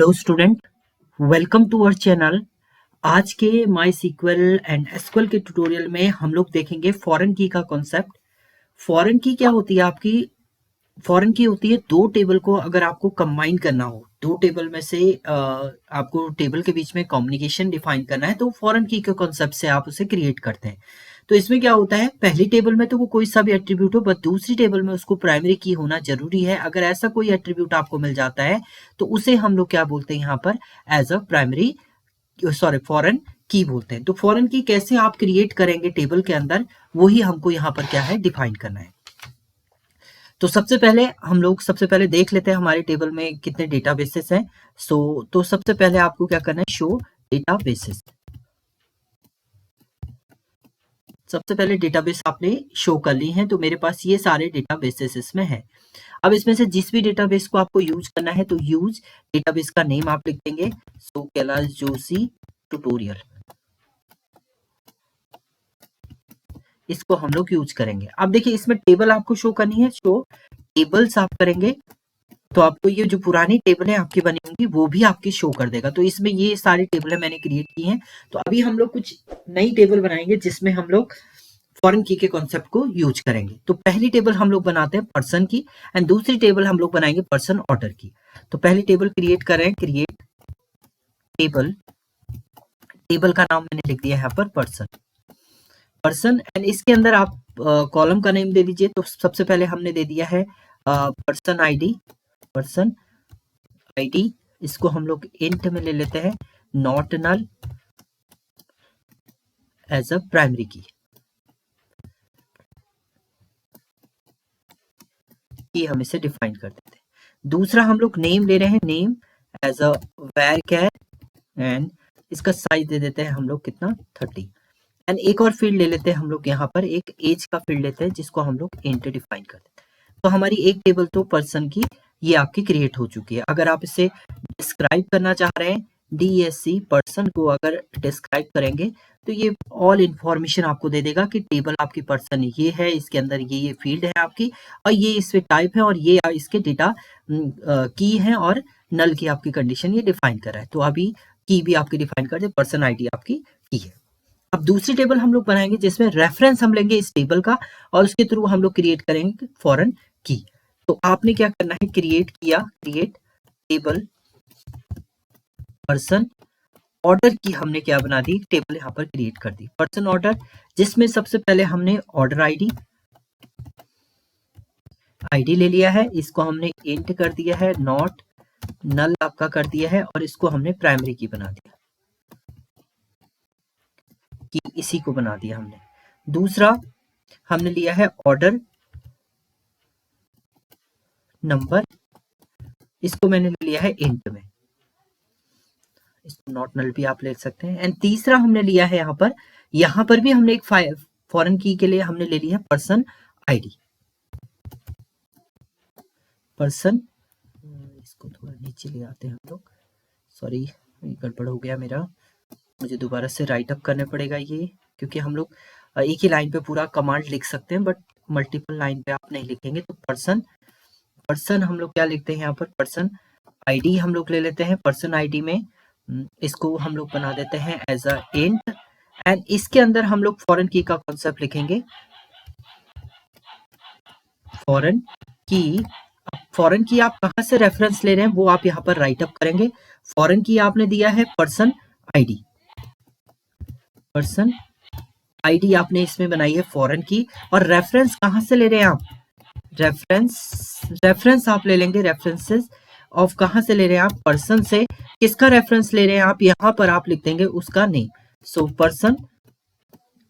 Hello student, welcome to our channel. आज के MySQL and SQL के tutorial में हम लोग देखेंगे फॉरेन की का कॉन्सेप्ट। फॉरेन की क्या होती है? आपकी फॉरेन की होती है दो टेबल को अगर आपको कंबाइन करना हो, दो टेबल में से आपको टेबल के बीच में कम्युनिकेशन डिफाइन करना है तो फॉरेन की के कॉन्सेप्ट से आप उसे क्रिएट करते हैं। तो इसमें क्या होता है, पहली टेबल में तो वो कोई सा भी एट्रीब्यूट हो, बट दूसरी टेबल में उसको प्राइमरी की होना जरूरी है। अगर ऐसा कोई एट्रीब्यूट आपको मिल जाता है तो उसे हम लोग क्या बोलते हैं यहाँ पर, एज अ प्राइमरी फॉरेन की बोलते हैं। तो फॉरेन की कैसे आप क्रिएट करेंगे टेबल के अंदर, वही हमको यहाँ पर क्या है, डिफाइन करना है। तो सबसे पहले देख लेते हैं हमारे टेबल में कितने डेटाबेसेस हैं। तो सबसे पहले आपको क्या करना है, शो डेटाबेसेस। सबसे पहले डेटाबेस आपने शो कर ली हैं, तो मेरे पास ये सारे डेटाबेसेस इसमें हैं। अब इसमें से जिस भी डेटाबेस को आपको यूज करना है तो यूज डेटाबेस का नेम आप लिख देंगे, सो कैलाश जोशी ट्यूटोरियल, इसको हम लोग यूज करेंगे। अब देखिए इसमें टेबल आपको शो करनी है, शो टेबल्स आप करेंगे तो आपको ये जो पुरानी टेबल है आपकी बनी होंगी वो भी आपकी शो कर देगा। तो इसमें ये सारी टेबलें मैंने क्रिएट की हैं। तो अभी हम लोग कुछ नई टेबल बनाएंगे जिसमें हम लोग फॉरेन की के कॉन्सेप्ट को यूज करेंगे। तो पहली टेबल हम लोग बनाते हैं पर्सन की, एंड दूसरी टेबल हम लोग बनाएंगे पर्सन ऑर्डर की। तो पहली टेबल क्रिएट कर रहे हैं, क्रिएट टेबल। टेबल का नाम मैंने लिख दिया यहाँ पर पर्सन एंड इसके अंदर आप कॉलम का नेम दे दीजिए। तो सबसे पहले हमने दे दिया है पर्सन आईडी, इसको हम लोग इंट में ले लेते हैं, not null as a primary key हम इसे डिफाइन कर देते हैं। दूसरा हम लोग नेम ले रहे हैं, name as a varchar and इसका साइज दे देते हैं हम लोग कितना, 30। एंड एक और फील्ड ले लेते हैं हम लोग, यहाँ पर एक एज का फील्ड लेते हैं जिसको हम लोग इंट डिफाइन कर देते हैं। तो हमारी एक टेबल तो पर्सन की ये आपकी क्रिएट हो चुकी है। अगर आप इसे डिस्क्राइब करना चाह रहे हैं, DSC पर्सन को अगर डिस्क्राइब करेंगे तो ये ऑल इंफॉर्मेशन आपको दे देगा कि टेबल आपकी पर्सन ये है, इसके अंदर ये फील्ड है आपकी, और ये इसमें टाइप है, और ये इसके डेटा की है, और नल की आपकी कंडीशन ये डिफाइन कर रहा है। तो अभी की भी आपकी डिफाइन कर दे, पर्सन आईडी आपकी की है। अब दूसरी टेबल हम लोग बनाएंगे जिसमें रेफरेंस हम लेंगे इस टेबल का, और उसके थ्रू हम लोग क्रिएट करेंगे फॉरेन की। तो आपने क्या करना है, क्रिएट टेबल पर्सन ऑर्डर की, हमने क्या बना दी, टेबल यहाँ पर क्रिएट कर दी पर्सन ऑर्डर, जिसमें सबसे पहले हमने ऑर्डर आईडी ले लिया है, इसको हमने इंट कर दिया है, नॉट नल आपका कर दिया है, और इसको हमने प्राइमरी की बना दिया, कि इसी को बना दिया हमने। दूसरा हमने लिया है ऑर्डर नंबर, इसको मैंने लिया है इंट में, इसको नॉट नल भी आप ले सकते हैं। एंड तीसरा हमने लिया है यहाँ पर भी हमने एक फॉरेन की के लिए हमने ले लिया है पर्सन आईडी, पर्सन, इसको थोड़ा नीचे ले आते हैं हम लोग, सॉरी गड़बड़ हो गया मेरा, मुझे दोबारा से राइट अप करना पड़ेगा ये, क्योंकि हम लोग एक ही लाइन पे पूरा कमांड लिख सकते हैं बट मल्टीपल लाइन पे आप नहीं लिखेंगे। तो पर्सन हम लोग क्या लिखते हैं यहाँ पर, पर्सन आईडी हम लोग ले लेते हैं, पर्सन आईडी में इसको हम लोग बना देते हैं एज अ इंट, एंड इसके अंदर हम लोग फॉरेन की का कॉन्सेप्ट लिखेंगे, फॉरेन की आप कहां से रेफरेंस ले रहे हैं वो आप यहाँ पर राइट अप करेंगे। फॉरेन की आपने दिया है पर्सन आईडी आपने इसमें बनाई है फॉरेन की, और रेफरेंस कहां से ले रहे हैं आप, रेफरेंस आप ले लेंगे, रेफरेंसेस ऑफ कहां से ले रहे हैं आप, पर्सन से। किसका रेफरेंस ले रहे हैं आप, यहां पर आप लिख देंगे उसका नेम, सो पर्सन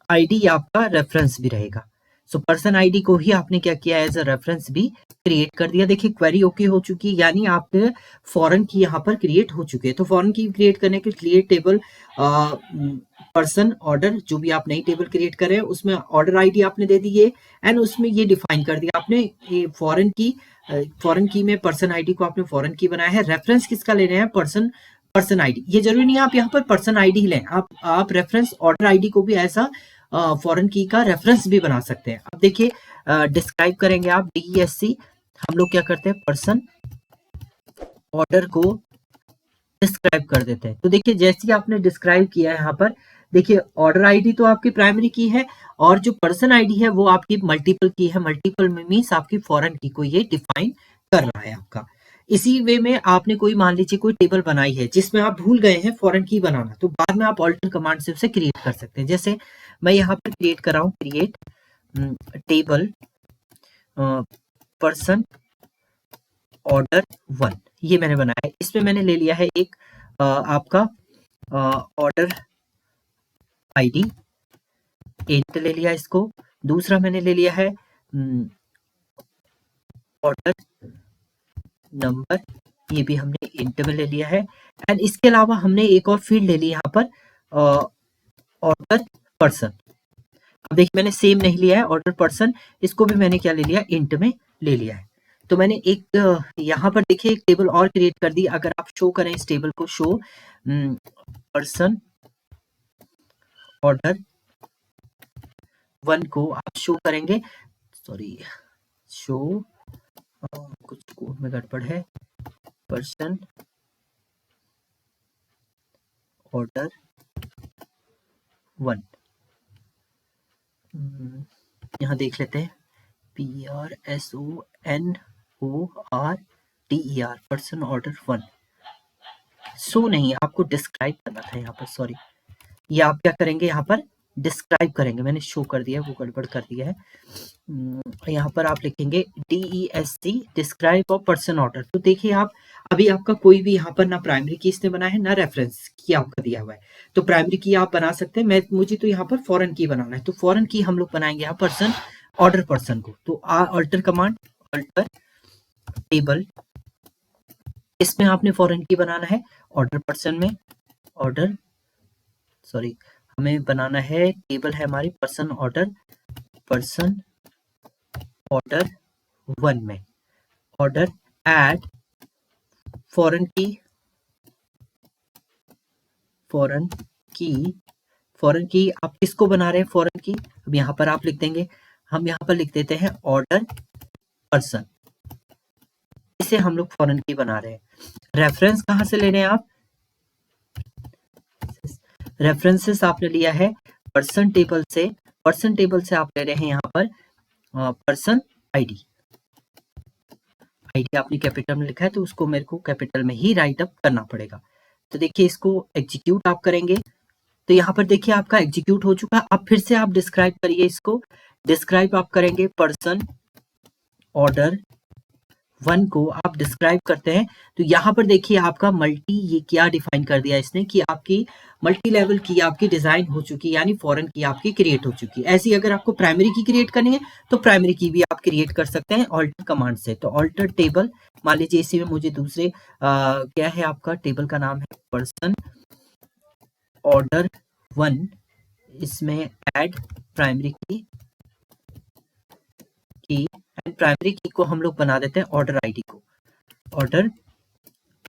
आईडी आपका रेफरेंस भी रहेगा। सो पर्सन आईडी को ही आपने क्या किया, एज अ रेफरेंस भी क्रिएट कर दिया। देखिए क्वेरी ओके हो चुकी है, यानी आपके फॉरेन की यहाँ पर क्रिएट हो चुकी है। तो फॉरेन की क्रिएट करने के क्रिएट टेबल पर्सन ऑर्डर, जो भी आप नई टेबल क्रिएट कर रहे हैं उसमें ऑर्डर आईडी आपने दे दी है, एंड उसमें ये डिफाइन कर दिया आपने, ये फॉरेन की में पर्सन आईडी को आपने फॉरेन की बनाया है। रेफरेंस किसका ले रहे हैं, पर्सन आईडी। ये जरूरी नहीं है आप यहाँ पर पर्सन आईडी ही लें, आप रेफरेंस ऑर्डर आईडी को भी ऐसा फॉरेन की का रेफरेंस भी बना सकते हैं। अब देखिए डिस्क्राइब करेंगे आप, DSC हम लोग क्या करते हैं, पर्सन ऑर्डर को डिस्क्राइब कर देते हैं। तो देखिए जैसे आपने डिस्क्राइब किया है यहाँ पर, देखिए ऑर्डर आईडी तो आपकी प्राइमरी की है और जो पर्सन आईडी है वो आपकी मल्टीपल की है। मल्टीपल मीन्स आपकी फॉरेन की को ये डिफाइन कर रहा है आपका। इसी वे में आपने कोई मान लीजिए कोई टेबल बनाई है जिसमें आप भूल गए हैं फॉरेन की बनाना, तो बाद में आप ऑल्टर कमांड से उसे क्रिएट कर सकते हैं। जैसे मैं यहाँ पर क्रिएट कर रहा हूँ, क्रिएट टेबल पर्सन ऑर्डर 1, ये मैंने बनाया है। इसमें मैंने ले लिया है एक आपका ऑर्डर आईडी, इंट ले लिया इसको। दूसरा मैंने ले लिया है ऑर्डर नंबर, ये भी हमने इंट में ले लिया है। एंड इसके अलावा हमने एक और फील्ड ले ली यहाँ पर ऑर्डर पर्सन। अब देखिए मैंने सेम नहीं लिया है ऑर्डर पर्सन, इसको भी मैंने क्या ले लिया, इंट में ले लिया है। तो मैंने एक यहाँ पर देखिए एक टेबल और क्रिएट कर दी। अगर आप शो करें इस टेबल को, शो पर्सन ऑर्डर 1 को आप शो करेंगे, सॉरी शो कुछ कोड में गड़बड़ है, पर्सन ऑर्डर 1, यहाँ देख लेते हैं PRSONORDER पर्सन ऑर्डर 1। सो नहीं, आपको डिस्क्राइब करना था यहाँ पर, सॉरी। ये आप क्या करेंगे यहाँ पर डिस्क्राइब करेंगे, मैंने शो कर दिया है, वो गड़बड़ कर दिया है। यहाँ पर आप लिखेंगे DESC describe of person order. तो देखिए आप अभी आपका कोई भी यहाँ पर ना प्राइमरी की इसने बना है ना रेफरेंस की आपका दिया हुआ है। तो प्राइमरी की आप बना सकते हैं, मुझे तो यहाँ पर फॉरेन की बनाना है, तो फॉरेन की हम लोग बनाएंगे यहाँ पर्सन ऑर्डर पर्सन को। तो अल्टर कमांड अल्टर टेबल, इसमें आपने फॉरेन की बनाना है ऑर्डर पर्सन में, ऑर्डर सॉरी हमें बनाना है टेबल है हमारी पर्सन ऑर्डर 1 में, ऑर्डर ऐड फॉरेन की आप किसको बना रहे हैं फॉरेन की, अब यहाँ पर आप लिख देंगे, हम यहाँ पर लिख देते हैं ऑर्डर पर्सन, इसे हम लोग फॉरेन की बना रहे हैं। रेफरेंस कहाँ से ले रहे हैं आप, रेफरेंसेस आपने लिया है पर्सन टेबल से, पर्सन टेबल से आप ले रहे हैं यहाँ पर पर्सन आईडी आपने कैपिटल में लिखा है तो उसको मेरे को कैपिटल में ही राइट अप करना पड़ेगा। तो देखिए इसको एग्जीक्यूट आप करेंगे तो यहाँ पर देखिए आपका एग्जीक्यूट हो चुका है। अब फिर से आप डिस्क्राइब करिए इसको, डिस्क्राइब आप करेंगे पर्सन ऑर्डर 1 को आप डिस्क्राइब करते हैं। तो यहाँ पर देखिए आपका मल्टी, ये क्या डिफाइन कर दिया इसने कि आपकी मल्टी लेवल की आपकी डिजाइन हो चुकी है, यानी फॉरेन की आपकी क्रिएट हो चुकी है। ऐसी अगर आपको प्राइमरी की क्रिएट करनी है तो प्राइमरी की भी आप क्रिएट कर सकते हैं ऑल्टर कमांड से। तो ऑल्टर टेबल, मान लीजिए इसी में मुझे दूसरे क्या है आपका टेबल का नाम है पर्सन ऑर्डर 1, इसमें ऐड प्राइमरी की एंड प्राइमरी की को हम लोग बना देते हैं ऑर्डर आईडी को, ऑर्डर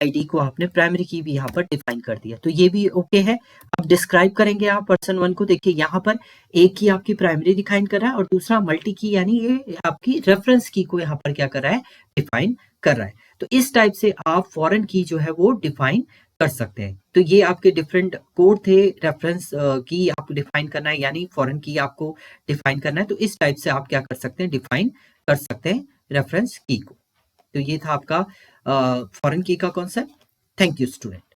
आईडी को आपने प्राइमरी की भी यहाँ पर डिफाइन कर दिया। तो ये भी ओके है। अब डिस्क्राइब करेंगे आप पर्सन 1 को, देखिए यहाँ पर एक की आपकी प्राइमरी डिफाइन कर रहा है और दूसरा मल्टी की यानी ये आपकी रेफरेंस की को यहाँ पर क्या कर रहा है, डिफाइन कर रहा है। तो इस टाइप से आप फॉरेन की जो है वो डिफाइन कर सकते हैं। तो ये आपके डिफरेंट कोड थे, रेफरेंस की आपको डिफाइन करना है यानी फॉरेन की आपको डिफाइन करना है। तो इस टाइप से आप क्या कर सकते हैं, डिफाइन कर सकते हैं रेफरेंस की को। तो ये था आपका फॉरेन की का कॉन्सेप्ट। Thank you student.